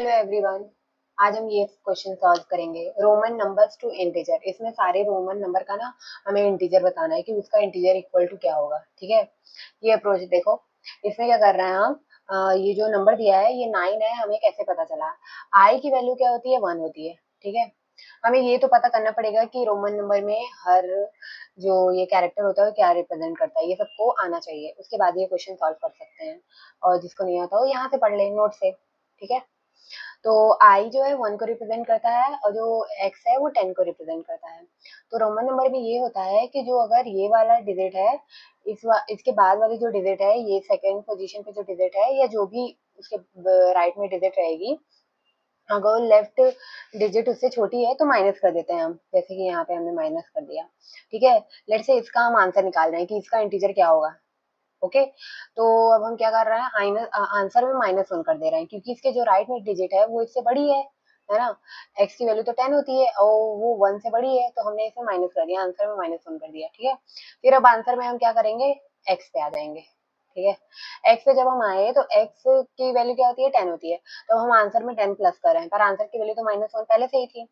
Hello everyone. आज हम ये क्वेश्चन सॉल्व करेंगे रोमन नंबर्स टू इंटीजर। इसमें सारे रोमन नंबर का ना हमें इंटीजर बताना है कि उसका इंटीजर इक्वल टू क्या होगा। ठीक है, ये अप्रोच देखो। इसमें क्या कर रहे हैं हम, ये जो नंबर दिया है ये 9 है, हमें कैसे पता चला। आई की वैल्यू क्या होती है, 1 होती है। ठीक है, हमें ये तो पता करना पड़ेगा कि रोमन नंबर में हर जो ये कैरेक्टर होता है वो क्या रिप्रेजेंट करता है, ये सबको आना चाहिए। उसके बाद ये क्वेश्चन सॉल्व कर सकते हैं, और जिसको नहीं आता हो यहाँ से पढ़ ले नोट से। ठीक है, तो आई जो है 1 को रिप्रेजेंट करता है और जो एक्स है वो 10 को रिप्रेजेंट करता है। तो रोमन नंबर में ये होता है कि जो अगर ये वाला डिजिट है, इसके बाद वाली जो डिजिट है, ये सेकंड पोजीशन पे जो डिजिट है या जो भी उसके राइट में डिजिट रहेगी, अगर लेफ्ट डिजिट उससे छोटी है तो माइनस कर देते हैं हम, जैसे कि यहाँ पे हमने माइनस कर दिया। ठीक है, लेट्स से इसका हम आंसर निकाल रहे हैं कि इसका इंटीजर क्या होगा। ओके, तो अब हम क्या कर रहे हैं, आंसर में -1 कर दे रहे हैं क्योंकि इसके जो राइट में डिजिट है वो इससे बड़ी है ना। एक्स की वैल्यू तो 10 होती है और वो 1 से बड़ी है, तो हमने इसे माइनस कर दिया, आंसर में -1 कर दिया। ठीक है, फिर अब आंसर में हम क्या करेंगे, एक्स पे आ जाएंगे। ठीक है, एक्स पे जब हम आए तो एक्स की वैल्यू क्या होती है, 10 होती है, तो हम आंसर में 10 प्लस कर रहे हैं, पर आंसर की वैल्यू तो -1 पहले से ही थी,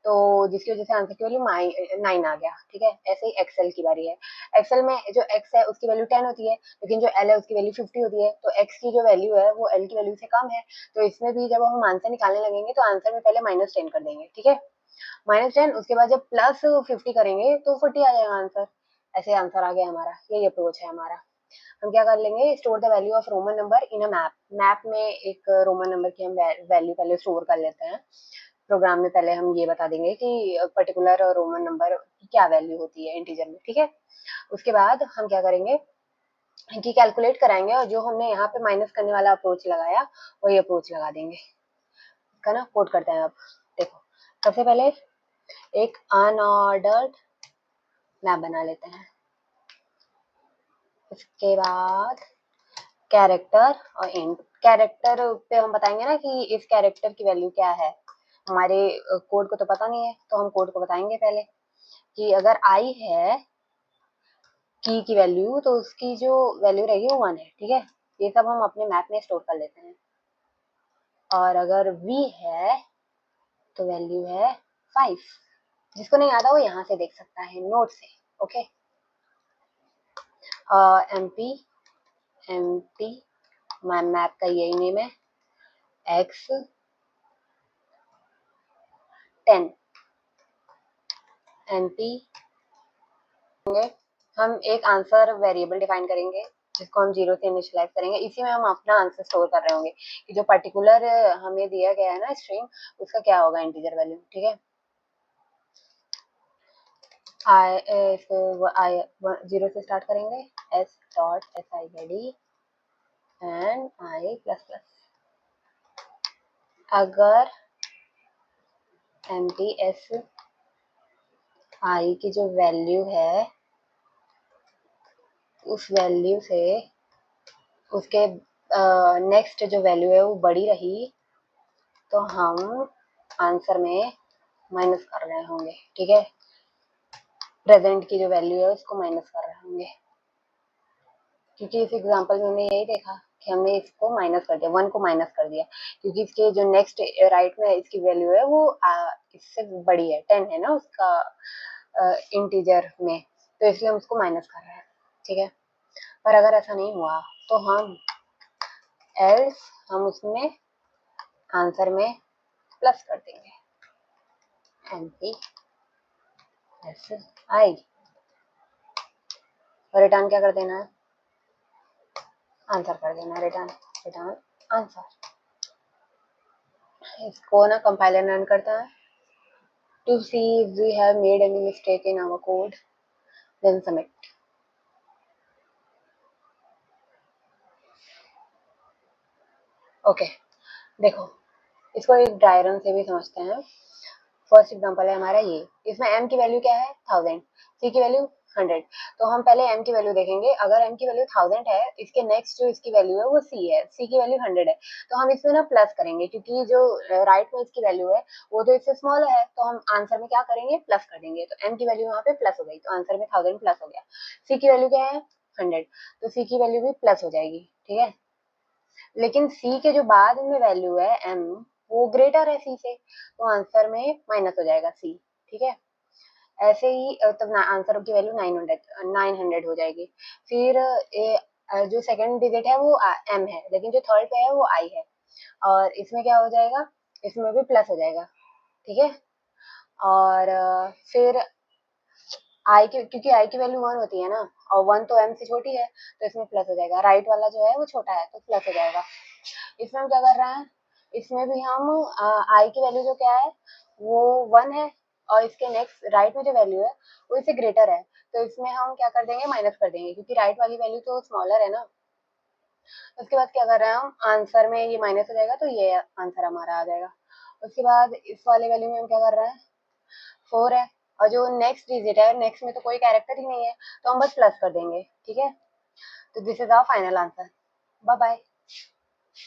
तो जिसकी वजह से आंसर की वैल्यू 9 आ गया। ठीक है, ऐसे ही एक्सएल की बारी है। एक्सएल में जो एक्स है उसकी वैल्यू 10 होती है, लेकिन जो एल है उसकी वैल्यू 50 होती है, तो एक्स की जो वैल्यू है वो एल की वैल्यू से कम है। तो इसमें भी जब हम आंसर निकालने लगेंगे तो आंसर में पहले -10 कर देंगे। ठीक है, -10, उसके बाद जब +50 करेंगे तो 40 आ जाएगा आंसर। ऐसे आंसर आ गया हमारा, यही अप्रोच है हमारा। हम क्या कर लेंगे, store the value of Roman number in a map. Map में एक रोमन नंबर की हम वैल्यू पहले स्टोर कर लेते हैं। प्रोग्राम में पहले हम ये बता देंगे कि पर्टिकुलर रोमन नंबर की क्या वैल्यू होती है इंटीजर में। ठीक है, उसके बाद हम क्या करेंगे कि कैलकुलेट कराएंगे, और जो हमने यहाँ पे माइनस करने वाला अप्रोच लगाया वही अप्रोच लगा देंगे। इसका ना कोड करते हैं। अब देखो, सबसे पहले एक अनऑर्डर्ड मैप बना लेते हैं। इसके बाद कैरेक्टर और इंट। कैरेक्टर पे हम बताएंगे ना कि इस कैरेक्टर की वैल्यू क्या है। हमारे कोड को तो पता नहीं है, तो हम कोड को बताएंगे पहले कि अगर आई है की वैल्यू, तो उसकी जो वैल्यू रहेगी वो 1 है। ठीक है, ये सब हम अपने मैप में स्टोर कर लेते हैं। और अगर वी है तो वैल्यू है 5। जिसको नहीं आता वो यहाँ से देख सकता है नोट से। ओके, एमपी मैप का यही नेम है, एक्स 10 एमपी। हम एक आंसर वेरिएबल डिफाइन करेंगे जिसको हम 0 से इनिशियलाइज करेंगे। इसी में हम अपना आंसर स्टोर कर रहे होंगे कि जो पर्टिकुलर हमें दिया गया है ना स्ट्रिंग, उसका क्या होगा इंटीजर वैल्यू। ठीक है, आई 0 से स्टार्ट करेंगे, S dot S I ready and I plus plus. अगर एम टी एस आई की जो वैल्यू है उस वैल्यू से उसके नेक्स्ट जो वैल्यू है वो बड़ी रही, तो हम आंसर में माइनस कर रहे होंगे। ठीक है, प्रेजेंट की जो वैल्यू है उसको माइनस कर रहे होंगे, क्योंकि इस एग्जांपल में हमने यही देखा कि हमने इसको माइनस कर दिया, 1 को माइनस कर दिया, क्योंकि इसके जो नेक्स्ट राइट में इसकी वैल्यू है वो इससे बड़ी है, 10 है ना उसका इंटीजर में, तो इसलिए हम उसको माइनस कर रहे हैं। ठीक है, पर अगर ऐसा नहीं हुआ तो हम उसमें आंसर में प्लस कर देंगे, एमपी एस आई, और रिटर्न क्या कर देना है, आंसर कर देना, रिटर्न आंसर। इसको ना कंपाइलर रन करता है to see if we have made any mistake in our code, then submit. Okay, देखो इसको एक ड्राई रन से भी समझते हैं। फर्स्ट एग्जांपल है हमारा ये, इसमें m की वैल्यू क्या है 1000, c की वैल्यू 100, तो हम पहले m की वैल्यू देखेंगे। अगर m की वैल्यू 1000 है, इसके नेक्स्ट जो इसकी वैल्यू है वो c है, c की वैल्यू 100 है, तो हम इसमें ना प्लस करेंगे, क्योंकि जो राइट में इसकी वैल्यू है वो तो इससे स्मॉल है, तो हम आंसर में क्या करेंगे, प्लस कर देंगे, तो m की वैल्यू यहाँ पे प्लस हो गई, तो आंसर में 1000 प्लस हो गया। c की वैल्यू क्या है 100, तो c की वैल्यू भी प्लस हो जाएगी। ठीक है, लेकिन c के जो बाद में वैल्यू है m, वो वो ग्रेटर है सी से, तो आंसर में माइनस हो जाएगा सी। ठीक है, ऐसे ही तब आंसर की वैल्यू 900 हो जाएगी। फिर जो सेकंड डिजिट है वो एम है, लेकिन जो थर्ड पे है वो आई है, और इसमें क्या हो जाएगा, इसमें भी प्लस हो जाएगा। ठीक है, और फिर आई की, क्योंकि आई की वैल्यू 1 होती है ना, और 1 तो m से छोटी है, तो इसमें प्लस हो जाएगा। राइट वाला जो है वो छोटा है, तो प्लस हो जाएगा। इसमें हम क्या कर रहे हैं, इसमें भी हम आई की वैल्यू जो क्या है वो 1 है, और इसके नेक्स्ट राइट में जो वैल्यू है वो इससे ग्रेटर है, तो इसमें हम क्या कर देंगे, माइनस कर देंगे, क्योंकि राइट वाली वैल्यू तो स्मॉलर है ना। उसके बाद क्या कर रहे हैं हम, आंसर में ये माइनस हो जाएगा, तो ये आंसर हमारा आ जाएगा। उसके बाद इस वाले वैल्यू में हम क्या कर रहे हैं, 4 है, और जो नेक्स्ट डिजिट है, नेक्स्ट में तो कोई कैरेक्टर ही नहीं है, तो हम बस प्लस कर देंगे। ठीक है, तो this is our final answer. Bye bye.